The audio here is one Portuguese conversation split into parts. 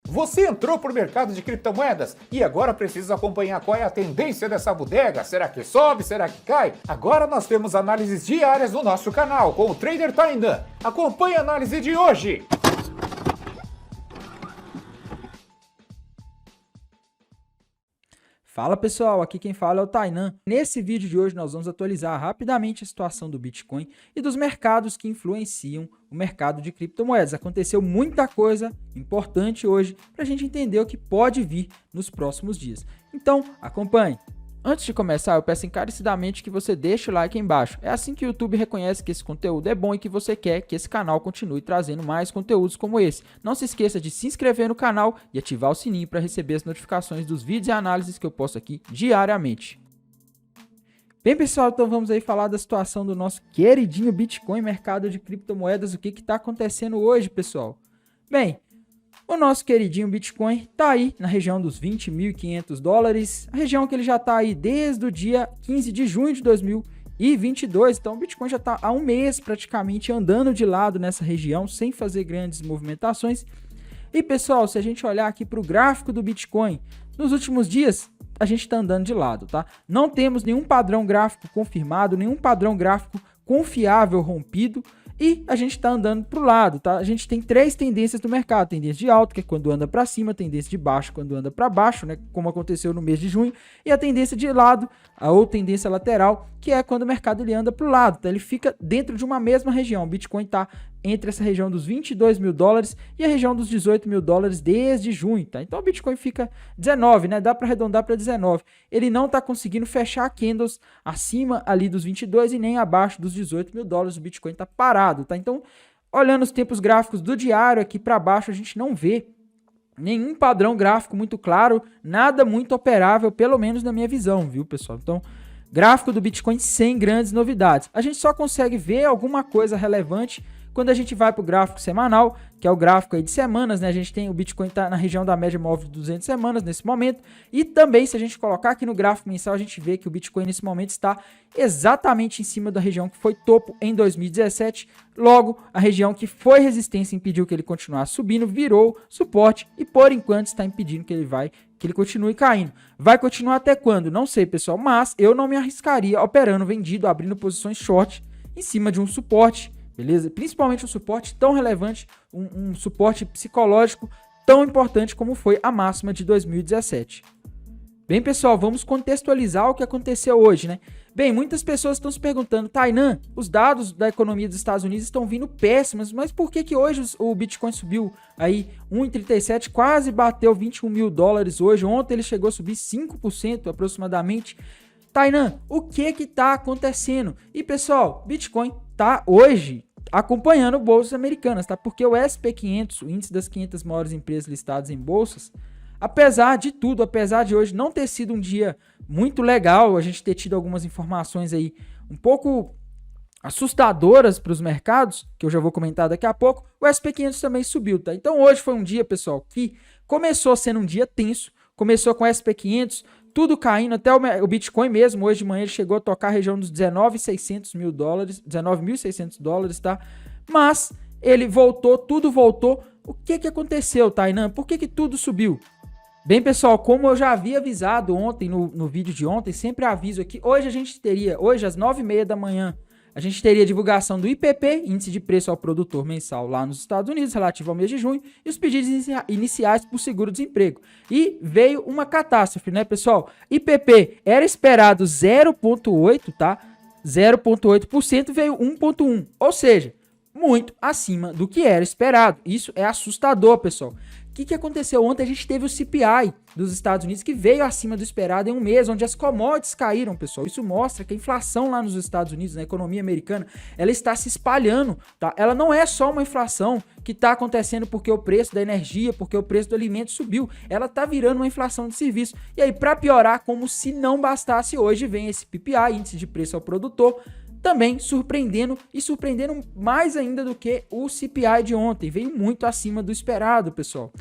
Você entrou para o mercado de criptomoedas e agora precisa acompanhar qual é a tendência dessa bodega. Será que sobe? Será que cai? Agora nós temos análises diárias no nosso canal com o Trader Tainan. Acompanhe a análise de hoje. Fala pessoal, aqui quem fala é o Tainan. Nesse vídeo de hoje nós vamos atualizar rapidamente a situação do Bitcoin e dos mercados que influenciam o mercado de criptomoedas. Aconteceu muita coisa importante hoje para a gente entender o que pode vir nos próximos dias. Então acompanhe. Antes de começar, eu peço encarecidamente que você deixe o like aí embaixo. É assim que o YouTube reconhece que esse conteúdo é bom e que você quer que esse canal continue trazendo mais conteúdos como esse. Não se esqueça de se inscrever no canal e ativar o sininho para receber as notificações dos vídeos e análises que eu posto aqui diariamente. Bem pessoal, então vamos aí falar da situação do nosso queridinho Bitcoin, mercado de criptomoedas. O que está acontecendo hoje, pessoal? Bem, o nosso queridinho Bitcoin está aí na região dos 20.500 dólares, a região que ele já está aí desde o dia 15 de junho de 2022, então o Bitcoin já está há um mês praticamente andando de lado nessa região, sem fazer grandes movimentações. E pessoal, se a gente olhar aqui para o gráfico do Bitcoin, nos últimos dias a gente está andando de lado, tá? Não temos nenhum padrão gráfico confirmado, nenhum padrão gráfico confiável rompido, e a gente está andando para o lado, tá? A gente tem três tendências do mercado: tendência de alta, que é quando anda para cima; tendência de baixo, quando anda para baixo, né? Como aconteceu no mês de junho; e a tendência de lado, ou tendência lateral, que é quando o mercado ele anda para o lado, tá? Ele fica dentro de uma mesma região. O Bitcoin está entre essa região dos 22 mil dólares e a região dos 18 mil dólares desde junho, tá? Então o Bitcoin fica 19, né? Dá para arredondar para 19. Ele não está conseguindo fechar candles acima ali dos 22 e nem abaixo dos 18 mil dólares. O Bitcoin está parado, tá? Então, olhando os tempos gráficos do diário aqui para baixo, a gente não vê nenhum padrão gráfico muito claro, nada muito operável, pelo menos na minha visão, viu, pessoal? Então, gráfico do Bitcoin sem grandes novidades. A gente só consegue ver alguma coisa relevante quando a gente vai para o gráfico semanal, que é o gráfico aí de semanas, né? A gente tem o Bitcoin está na região da média móvel de 200 semanas nesse momento. E também, se a gente colocar aqui no gráfico mensal, a gente vê que o Bitcoin nesse momento está exatamente em cima da região que foi topo em 2017. Logo, a região que foi resistência impediu que ele continuasse subindo, virou suporte e por enquanto está impedindo que ele continue caindo. Vai continuar até quando? Não sei, pessoal, mas eu não me arriscaria operando vendido, abrindo posições short em cima de um suporte. Beleza? Principalmente um suporte tão relevante, um suporte psicológico tão importante como foi a máxima de 2017. Bem, pessoal, vamos contextualizar o que aconteceu hoje, né? Bem, muitas pessoas estão se perguntando: Tainan, os dados da economia dos Estados Unidos estão vindo péssimos, mas por que hoje o Bitcoin subiu aí 1,37, quase bateu 21 mil dólares hoje? Ontem ele chegou a subir 5% aproximadamente. Tainan, o que está acontecendo? E, pessoal, Bitcoin está hoje acompanhando bolsas americanas, tá? Porque o SP500, o índice das 500 maiores empresas listadas em bolsas, apesar de tudo, apesar de hoje não ter sido um dia muito legal, a gente ter tido algumas informações aí um pouco assustadoras para os mercados, que eu já vou comentar daqui a pouco, o SP500 também subiu, tá? Então hoje foi um dia, pessoal, que começou sendo um dia tenso, começou com o SP500, tudo caindo, até o Bitcoin mesmo, hoje de manhã ele chegou a tocar a região dos 19.600 mil dólares, 19.600 dólares, tá? Mas ele voltou, tudo voltou. O que aconteceu, Tainan? Por que tudo subiu? Bem, pessoal, como eu já havia avisado ontem, no vídeo de ontem, sempre aviso aqui, hoje às 9h30 da manhã, a gente teria divulgação do IPP, Índice de Preço ao Produtor Mensal, lá nos Estados Unidos, relativo ao mês de junho, e os pedidos iniciais por seguro-desemprego. E veio uma catástrofe, né, pessoal? IPP era esperado 0,8%, tá? 0,8%, veio 1,1%, ou seja, muito acima do que era esperado. Isso é assustador, pessoal. O que aconteceu ontem? A gente teve o CPI dos Estados Unidos, que veio acima do esperado em um mês, onde as commodities caíram, pessoal. Isso mostra que a inflação lá nos Estados Unidos, na economia americana, ela está se espalhando, tá? Ela não é só uma inflação que está acontecendo porque o preço da energia, porque o preço do alimento subiu. Ela está virando uma inflação de serviço. E aí, para piorar, como se não bastasse, hoje vem esse PPI, Índice de Preço ao Produtor, também surpreendendo mais ainda do que o CPI de ontem. Veio muito acima do esperado, pessoal.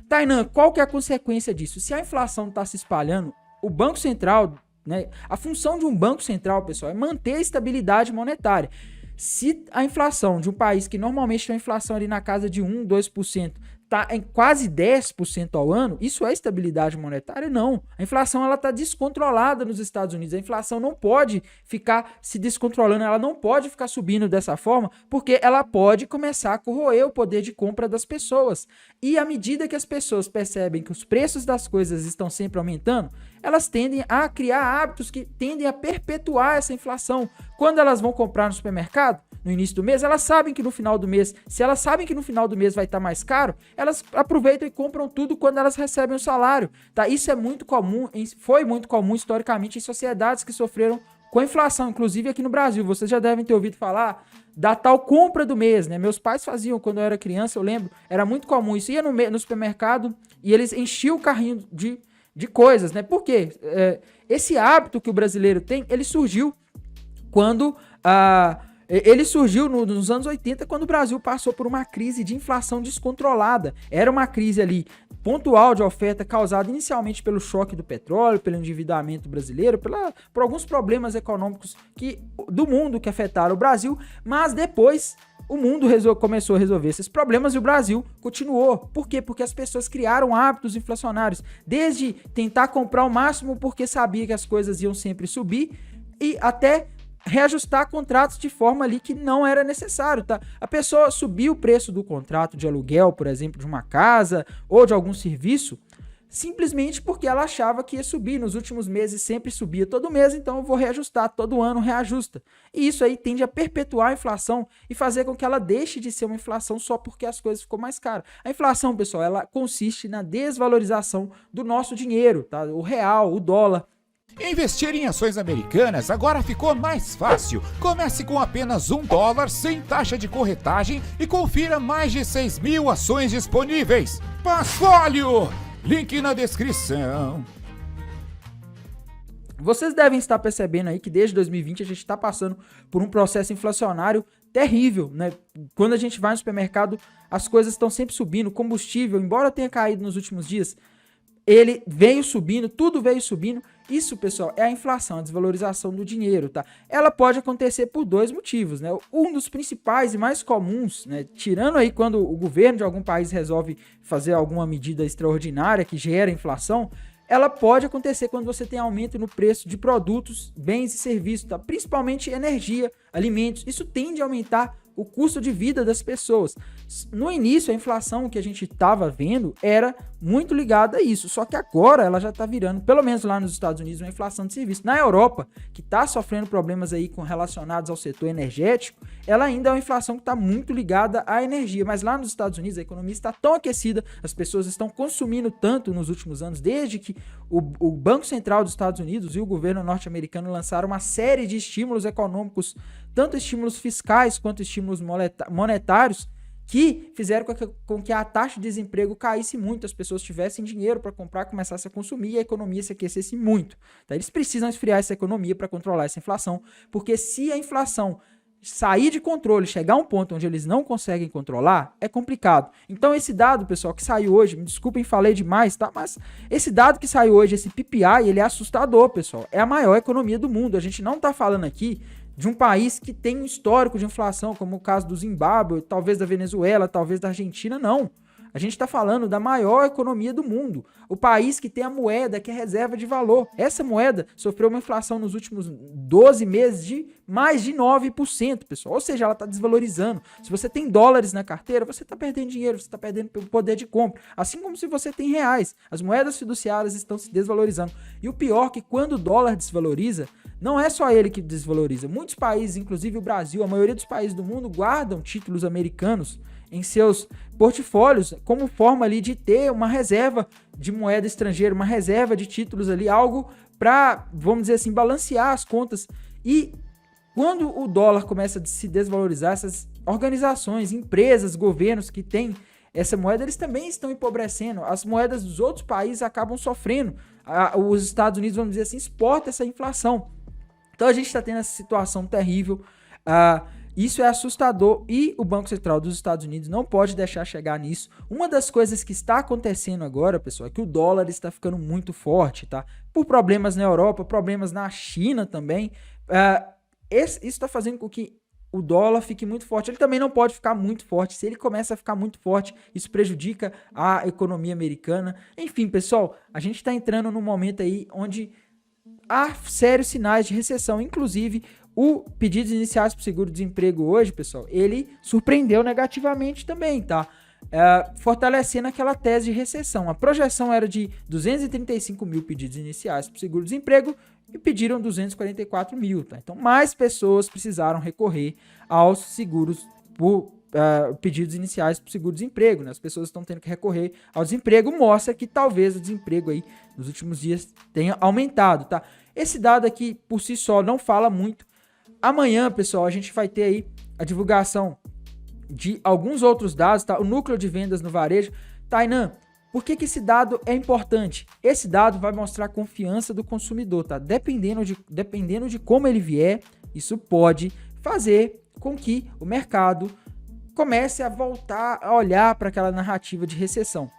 Tainan, qual que é a consequência disso? Se a inflação está se espalhando, o Banco Central, né, a função de um Banco Central, pessoal, é manter a estabilidade monetária. Se a inflação de um país que normalmente tem uma inflação ali na casa de 1, 2%, está em quase 10% ao ano, isso é estabilidade monetária? Não. A inflação está descontrolada nos Estados Unidos. A inflação não pode ficar se descontrolando, ela não pode ficar subindo dessa forma, porque ela pode começar a corroer o poder de compra das pessoas. E à medida que as pessoas percebem que os preços das coisas estão sempre aumentando, elas tendem a criar hábitos que tendem a perpetuar essa inflação. Quando elas vão comprar no supermercado, no início do mês, elas sabem que no final do mês, se elas sabem que no final do mês vai estar mais caro, elas aproveitam e compram tudo quando elas recebem o salário, tá? Isso é muito comum, foi muito comum historicamente em sociedades que sofreram com a inflação, inclusive aqui no Brasil. Vocês já devem ter ouvido falar da tal compra do mês, né? Meus pais faziam quando eu era criança, eu lembro, era muito comum isso. Ia no supermercado e eles enchiam o carrinho de coisas, né? Por quê? Esse hábito que o brasileiro tem, ele surgiu quando ele surgiu nos anos 80, quando o Brasil passou por uma crise de inflação descontrolada. Era uma crise ali pontual de oferta causada inicialmente pelo choque do petróleo, pelo endividamento brasileiro, por alguns problemas econômicos do mundo que afetaram o Brasil, mas depois o mundo começou a resolver esses problemas e o Brasil continuou. Por quê? Porque as pessoas criaram hábitos inflacionários, desde tentar comprar o máximo porque sabia que as coisas iam sempre subir e até reajustar contratos de forma ali que não era necessário, tá? A pessoa subiu o preço do contrato de aluguel, por exemplo, de uma casa ou de algum serviço, simplesmente porque ela achava que ia subir. Nos últimos meses sempre subia todo mês, então eu vou reajustar, todo ano reajusta. E isso aí tende a perpetuar a inflação e fazer com que ela deixe de ser uma inflação só porque as coisas ficam mais caras. A inflação, pessoal, ela consiste na desvalorização do nosso dinheiro, tá? O real, o dólar. Investir em ações americanas agora ficou mais fácil. Comece com apenas $1 sem taxa de corretagem e confira mais de 6.000 ações disponíveis. Passfólio! Link na descrição. Vocês devem estar percebendo aí que desde 2020 a gente está passando por um processo inflacionário terrível, né? Quando a gente vai no supermercado, as coisas estão sempre subindo. Combustível, embora tenha caído nos últimos dias, ele veio subindo, tudo veio subindo. Isso, pessoal, é a inflação, a desvalorização do dinheiro, tá? Ela pode acontecer por dois motivos, né? Um dos principais e mais comuns, né? Tirando aí quando o governo de algum país resolve fazer alguma medida extraordinária que gera inflação, ela pode acontecer quando você tem aumento no preço de produtos, bens e serviços, tá? Principalmente energia, alimentos. Isso tende a aumentar o custo de vida das pessoas. No início, a inflação que a gente estava vendo era muito ligada a isso, só que agora ela já está virando, pelo menos lá nos Estados Unidos, uma inflação de serviço. Na Europa, que está sofrendo problemas aí relacionados ao setor energético, ela ainda é uma inflação que está muito ligada à energia, mas lá nos Estados Unidos a economia está tão aquecida, as pessoas estão consumindo tanto nos últimos anos, desde que o Banco Central dos Estados Unidos e o governo norte-americano lançaram uma série de estímulos econômicos, tanto estímulos fiscais quanto estímulos monetários, que fizeram com que a taxa de desemprego caísse muito, as pessoas tivessem dinheiro para comprar, começassem a consumir e a economia se aquecesse muito. Tá? Eles precisam esfriar essa economia para controlar essa inflação, porque se a inflação sair de controle, chegar a um ponto onde eles não conseguem controlar, é complicado. Então esse dado, pessoal, que saiu hoje, me desculpem, falei demais, tá? Mas esse dado que saiu hoje, esse PPI, ele é assustador, pessoal. É a maior economia do mundo. A gente não tá falando aqui de um país que tem um histórico de inflação, como o caso do Zimbábue, talvez da Venezuela, talvez da Argentina, não. A gente está falando da maior economia do mundo, o país que tem a moeda que é reserva de valor. Essa moeda sofreu uma inflação nos últimos 12 meses de mais de 9%, pessoal. Ou seja, ela está desvalorizando. Se você tem dólares na carteira, você está perdendo dinheiro, você está perdendo poder de compra. Assim como se você tem reais. As moedas fiduciárias estão se desvalorizando. E o pior é que quando o dólar desvaloriza, não é só ele que desvaloriza. Muitos países, inclusive o Brasil, a maioria dos países do mundo, guardam títulos americanos em seus portfólios como forma ali de ter uma reserva de moeda estrangeira, uma reserva de títulos ali, algo para, vamos dizer assim, balancear as contas. E quando o dólar começa a se desvalorizar, essas organizações, empresas, governos que têm essa moeda, eles também estão empobrecendo. As moedas dos outros países acabam sofrendo. Os Estados Unidos, vamos dizer assim, exporta essa inflação. Então a gente está tendo essa situação terrível. Isso é assustador e o Banco Central dos Estados Unidos não pode deixar chegar nisso. Uma das coisas que está acontecendo agora, pessoal, é que o dólar está ficando muito forte, tá? Por problemas na Europa, problemas na China também. Isso está fazendo com que o dólar fique muito forte. Ele também não pode ficar muito forte. Se ele começa a ficar muito forte, isso prejudica a economia americana. Enfim, pessoal, a gente está entrando num momento aí onde há sérios sinais de recessão. Inclusive, o pedidos iniciais para o seguro-desemprego hoje, pessoal, ele surpreendeu negativamente também, tá? Fortalecendo aquela tese de recessão. A projeção era de 235 mil pedidos iniciais para o seguro-desemprego e pediram 244 mil, tá? Então, mais pessoas precisaram recorrer aos seguros por pedidos iniciais para o seguro-desemprego, né? As pessoas estão tendo que recorrer ao desemprego, mostra que talvez o desemprego aí nos últimos dias tenha aumentado, tá? Esse dado aqui, por si só, não fala muito. Amanhã, pessoal, a gente vai ter aí a divulgação de alguns outros dados, tá? O núcleo de vendas no varejo. Tainan, por que esse dado é importante? Esse dado vai mostrar a confiança do consumidor, tá? Dependendo de como ele vier, isso pode fazer com que o mercado comece a voltar a olhar para aquela narrativa de recessão.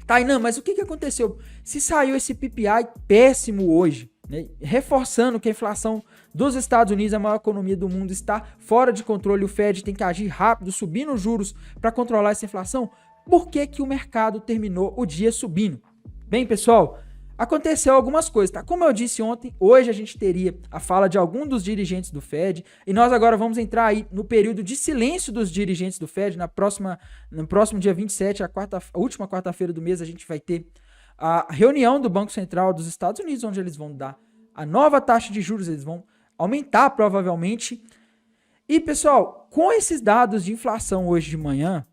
Tainan, mas o que aconteceu? Se saiu esse PPI péssimo hoje, né, reforçando que a inflação dos Estados Unidos, a maior economia do mundo, está fora de controle, o Fed tem que agir rápido, subindo os juros para controlar essa inflação, por que o mercado terminou o dia subindo? Bem, pessoal, aconteceu algumas coisas, tá? Como eu disse ontem, hoje a gente teria a fala de algum dos dirigentes do Fed, e nós agora vamos entrar aí no período de silêncio dos dirigentes do Fed. No próximo dia 27, a última quarta-feira do mês, a gente vai ter a reunião do Banco Central dos Estados Unidos, onde eles vão dar a nova taxa de juros, eles vão aumentar provavelmente. E, pessoal, com esses dados de inflação hoje de manhã,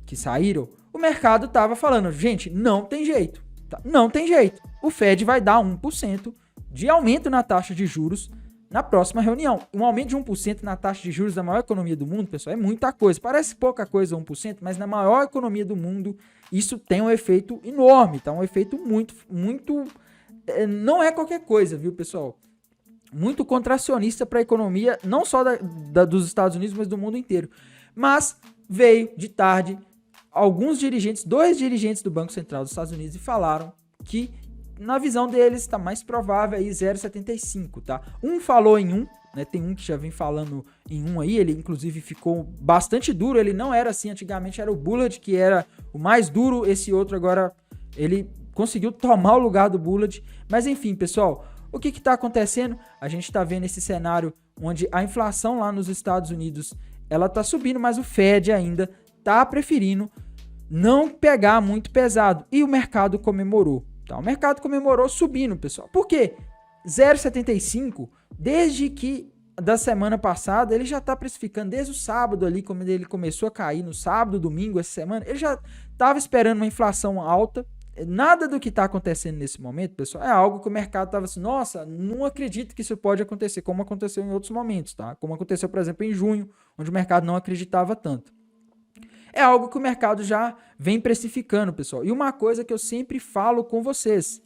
que saíram, o mercado estava falando, gente, não tem jeito, tá? Não tem jeito. O Fed vai dar 1% de aumento na taxa de juros na próxima reunião. Um aumento de 1% na taxa de juros da maior economia do mundo, pessoal, é muita coisa. Parece pouca coisa 1%, mas na maior economia do mundo isso tem um efeito enorme, tá? Um efeito muito, não é qualquer coisa, viu, pessoal? Muito contracionista para a economia, não só dos Estados Unidos, mas do mundo inteiro. Mas veio de tarde dois dirigentes do Banco Central dos Estados Unidos, e falaram que, na visão deles, está mais provável aí 0,75, tá? Um falou em 1, né? Tem um que já vem falando em 1 aí, ele inclusive ficou bastante duro, ele não era assim, antigamente era o Bullard que era o mais duro, esse outro agora, ele conseguiu tomar o lugar do Bullard, mas enfim, pessoal, o que está acontecendo? A gente está vendo esse cenário onde a inflação lá nos Estados Unidos, ela está subindo, mas o Fed ainda está preferindo não pegar muito pesado, e o mercado comemorou. Tá? O mercado comemorou subindo, pessoal. Por quê? 0,75, desde que da semana passada, ele já está precificando desde o sábado ali, como ele começou a cair no sábado, domingo, essa semana, ele já estava esperando uma inflação alta. Nada do que está acontecendo nesse momento, pessoal, é algo que o mercado estava assim, nossa, não acredito que isso pode acontecer, como aconteceu em outros momentos, tá? Como aconteceu, por exemplo, em junho, onde o mercado não acreditava tanto. É algo que o mercado já vem precificando, pessoal. E uma coisa que eu sempre falo com vocês,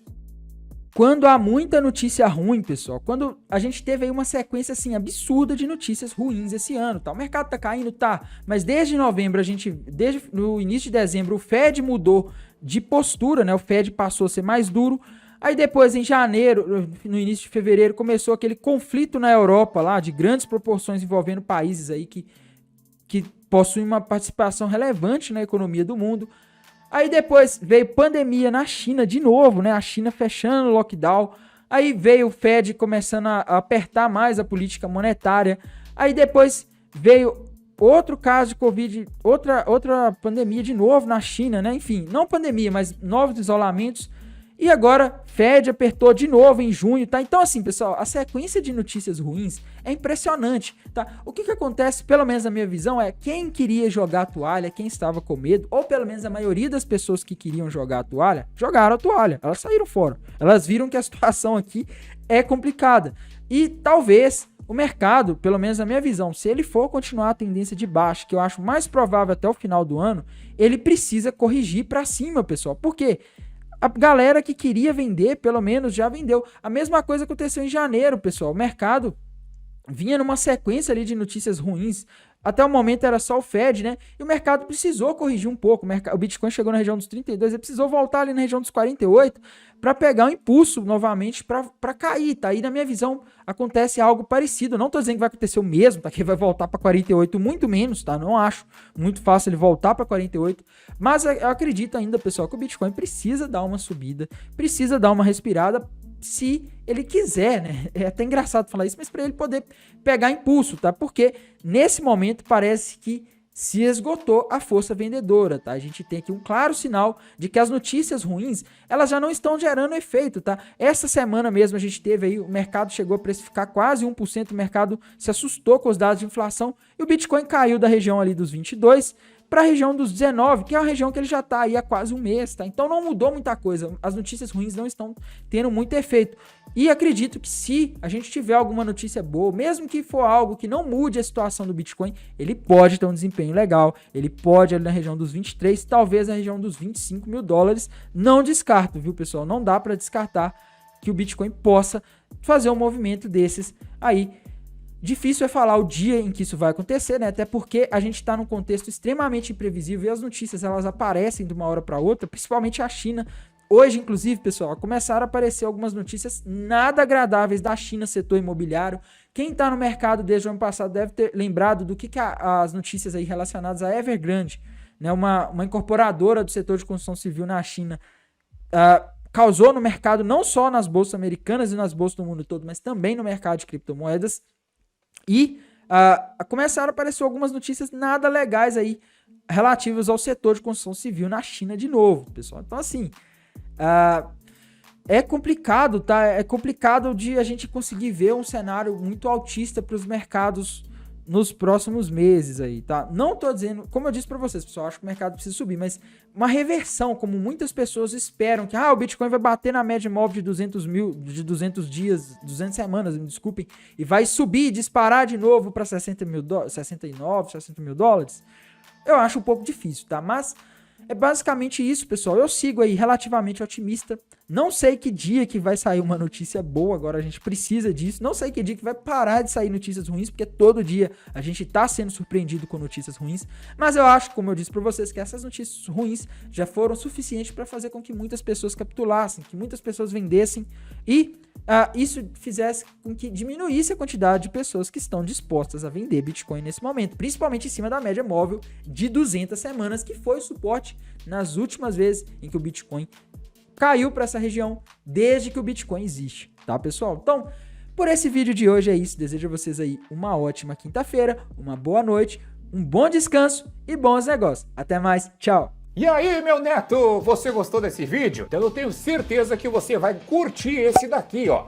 quando há muita notícia ruim, pessoal, quando a gente teve aí uma sequência assim absurda de notícias ruins esse ano, tá? O mercado tá caindo, tá? Mas desde novembro, desde no início de dezembro, o Fed mudou de postura, né? O Fed passou a ser mais duro. Aí depois, em janeiro, no início de fevereiro, começou aquele conflito na Europa lá, de grandes proporções envolvendo países aí que possuem uma participação relevante na economia do mundo. Aí depois veio pandemia na China de novo, né? A China fechando o lockdown. Aí veio o Fed começando a apertar mais a política monetária. Aí depois veio outro caso de Covid, outra pandemia de novo na China, né? Enfim, não pandemia, mas novos isolamentos. E agora, Fed apertou de novo em junho, tá? Então, assim, pessoal, a sequência de notícias ruins é impressionante, tá? O que acontece, pelo menos na minha visão, é quem queria jogar a toalha, quem estava com medo, ou pelo menos a maioria das pessoas que queriam jogar a toalha, jogaram a toalha, elas saíram fora. Elas viram que a situação aqui é complicada. E talvez o mercado, pelo menos na minha visão, se ele for continuar a tendência de baixa, que eu acho mais provável até o final do ano, ele precisa corrigir para cima, pessoal. Por quê? A galera que queria vender, pelo menos, já vendeu. A mesma coisa aconteceu em janeiro, pessoal. O mercado vinha numa sequência ali de notícias ruins. Até o momento era só o Fed, né? E o mercado precisou corrigir um pouco. O Bitcoin chegou na região dos 32, ele precisou voltar ali na região dos 48 para pegar um impulso novamente para cair, tá? E na minha visão acontece algo parecido. Não tô dizendo que vai acontecer o mesmo, tá? Que vai voltar para 48, muito menos, tá? Não acho muito fácil ele voltar para 48, mas eu acredito ainda, pessoal, que o Bitcoin precisa dar uma subida, precisa dar uma respirada, se ele quiser, né? É até engraçado falar isso, mas para ele poder pegar impulso, tá? Porque nesse momento parece que se esgotou a força vendedora, tá? A gente tem aqui um claro sinal de que as notícias ruins, elas já não estão gerando efeito, tá? Essa semana mesmo a gente teve aí, o mercado chegou a precificar quase 1%, o mercado se assustou com os dados de inflação e o Bitcoin caiu da região ali dos 22 para a região dos 19, que é uma região que ele já está aí há quase um mês, tá? Então não mudou muita coisa, as notícias ruins não estão tendo muito efeito. E acredito que se a gente tiver alguma notícia boa, mesmo que for algo que não mude a situação do Bitcoin, ele pode ter um desempenho legal, ele pode ali na região dos 23, talvez na região dos 25 mil dólares, não descarto, viu, pessoal? Não dá para descartar que o Bitcoin possa fazer um movimento desses aí. Difícil é falar o dia em que isso vai acontecer, né? Até porque a gente está num contexto extremamente imprevisível e as notícias elas aparecem de uma hora para outra, principalmente a China. Hoje, inclusive, pessoal, começaram a aparecer algumas notícias nada agradáveis da China, setor imobiliário. Quem está no mercado desde o ano passado deve ter lembrado do que as notícias aí relacionadas à Evergrande, né? Uma incorporadora do setor de construção civil na China, causou no mercado, não só nas bolsas americanas e nas bolsas do mundo todo, mas também no mercado de criptomoedas. E começaram a aparecer algumas notícias nada legais aí relativas ao setor de construção civil na China de novo, pessoal. Então, assim, é complicado, tá? É complicado de a gente conseguir ver um cenário muito altista para os mercados nos próximos meses aí, tá? Não tô dizendo, como eu disse para vocês, pessoal, acho que o mercado precisa subir, mas uma reversão, como muitas pessoas esperam, que o Bitcoin vai bater na média móvel de 200 dias, 200 semanas, me desculpem, e vai subir, disparar de novo para 69, 60 mil dólares, eu acho um pouco difícil, tá? Mas é basicamente isso, pessoal. Eu sigo aí relativamente otimista. Não sei que dia que vai sair uma notícia boa, agora a gente precisa disso. Não sei que dia que vai parar de sair notícias ruins, porque todo dia a gente tá sendo surpreendido com notícias ruins. Mas eu acho, como eu disse para vocês, que essas notícias ruins já foram suficientes para fazer com que muitas pessoas capitulassem, que muitas pessoas vendessem e isso fizesse com que diminuísse a quantidade de pessoas que estão dispostas a vender Bitcoin nesse momento, principalmente em cima da média móvel de 200 semanas, que foi o suporte nas últimas vezes em que o Bitcoin caiu para essa região, desde que o Bitcoin existe, tá, pessoal? Então, por esse vídeo de hoje é isso. Desejo a vocês aí uma ótima quinta-feira, uma boa noite, um bom descanso e bons negócios. Até mais, tchau! E aí, meu neto, você gostou desse vídeo? Então eu tenho certeza que você vai curtir esse daqui, ó.